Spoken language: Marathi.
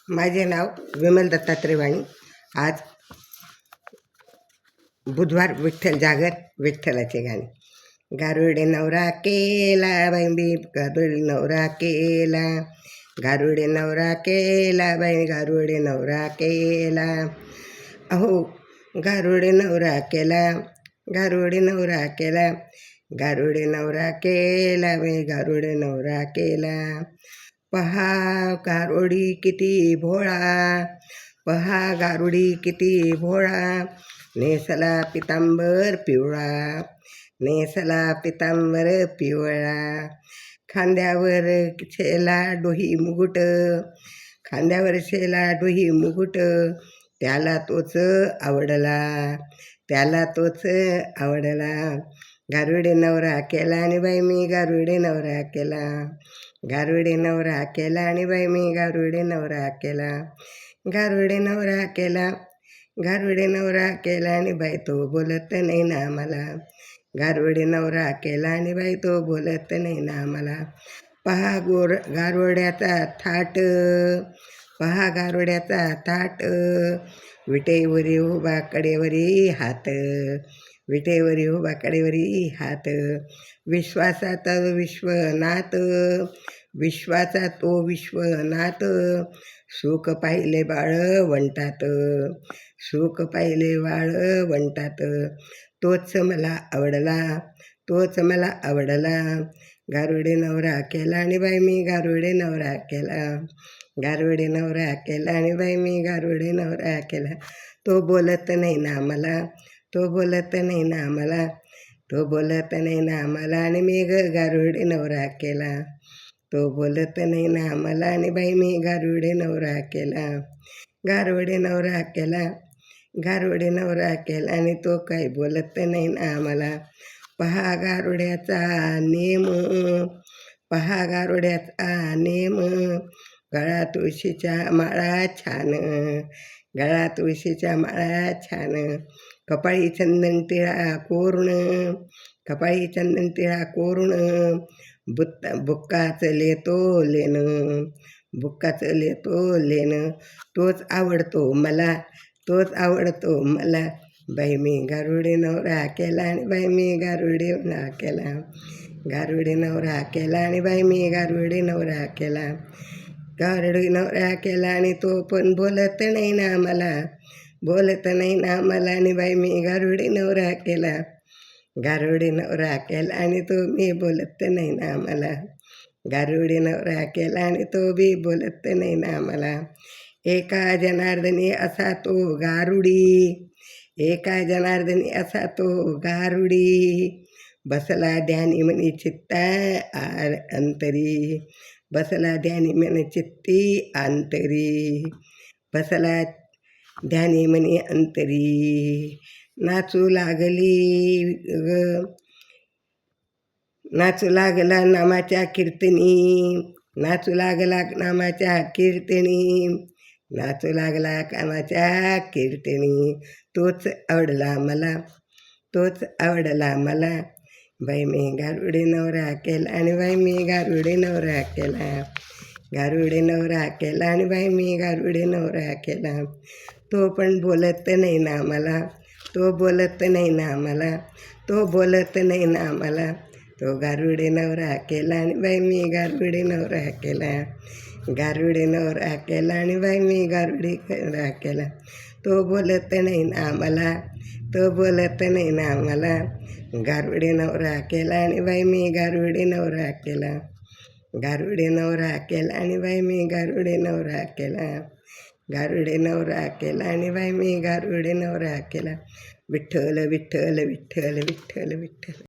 माझे नाव विमल दत्तात्रय वाणी. आज बुधवार विठ्ठल जागर विठ्ठलाचे गाणे. गारुडे नवरा केला बाई गारुडे नवरा केला, गारुडे नवरा केला बाई गारुडे नवरा केला. अहो गारुडे नवरा केला, गारुडे नवरा केला, गारुडे नवरा केला बाई गारुडे नवरा केला. पहा गारुडी किती भोळा, पहा गारुडी किती भोळा, नेसला पितांबर पिवळा, नेसला पितांबर पिवळा. खांद्यावर शेला डोही मुकुट, खांद्यावर शेला डोही मुकुट, त्याला तोच आवडला, त्याला तोच आवडला. गारुडे नवरा केला आणि बाई मी गारुडे नवरा केला, गारुडे नवरा केला आणि बाई मी गारुडे नवरा केला. गारुडे नवरा केला, गारुडे नवरा केला आणि बाई तो बोलत नाही ना मला, गारुडे नवरा केला आणि बाई तो बोलत नाही ना मला. पहा गारुड्याचा थाट, पहा गारुड्याचा थाट, विटेवरी उभा कडेवरी हात, विटेवरी उभा कडेवरी हात. विश्वासाचा विश्वनाथ, विश्वाचा तो विश्वनाथ, सुख पाहिले बाळ वंटात, सुख पाहिले बाळ वंटात. तोच मला आवडला, तोच मला आवडला. गारुडे नवरा केला आणि बाई मी गारुडे नवरा केला, गारुडे नवरा केला आणि बाई मी गारुडे नवरा केला. तो बोलत नाही ना मला, तो बोलत नाही ना मला, तो बोलत नाही ना मला आणि मी गारुडे नवरा केला. तो बोलत नाही ना मला आणि बाई मी गारुडे नवरा केला. गारुडे नवरा केला, गारुडे नवरा केला आणि तो काही बोलत नाही ना मला. पहा गारुड्याचा नेम, पहा गारुड्याचा नेम, गळा तुळशीच्या माळा छान, गळा तुळशीच्या माळा छान. कपाळी चंदन टिळा कोरून, कपाळी चंदन टिळा कोरून, बुक्काच लेतो लेन, बुक्काच लेतो लेन. तोच आवडतो मला, तोच आवडतो मला. बाई मी गारुडे नवरा केला आणि बाई मी गारुडे नवरा केला, गारुडे नवरा केला आणि बाई मी गारुडे नवरा केला. गारुडे नवरा केला आणि तो पण बोलत नाही ना मला, बोलत नाही ना मला आणि बाई मी गारुडे नवरा केला. गारुडे नवरा केला आणि तो मी बोलत नाही ना मला, गारुडे नवरा केला आणि तो बी बोलत नाही ना मला. एका जनार्दनी असा तो गारुडी, एका जनार्दनी असा तो गारुडी, बसला ध्यानी म्हणे चित्ता अंतरी, बसला ध्यानी म्हणे चित्ती अंतरी, बसला ध्यानी म्हणे अंतरी. नाचू लागली ग, नाचू लागला नामाच्या कीर्तनी, नाचू लागला नामाच्या कीर्तनी, नाचू लागला कामाच्या कीर्तनी. तोच आवडला मला, तोच आवडला मला. बाई मी गारुडे नवरा केला आणि बाई मी गारुडे नवरा केला, गारुडे नवरा केला आणि बाई मी गारुडे नवरा केला. तो पण बोलत नाही ना मला, तो बोलत नाही ना मला, तो बोलत नाही ना मला. तो गारुडे नवरा केला आणि बाई मी गारुडे नवरा केला, गारुडे नवरा केला आणि बाई मी गारुडे नवरा केला. तो बोलत नाही ना मला, तो बोलत नाही ना मला. गारुडे नवरा केला आणि बाई मी गारुडे नवरा केला, गारुडे नवरा केला आणि बाई मी गारुडे नवरा केला, गारुडे नवरा केला आणि बाई मी गारुडे नवरा केला. विठ्ठल विठ्ठल विठ्ठल विठ्ठल विठ्ठल.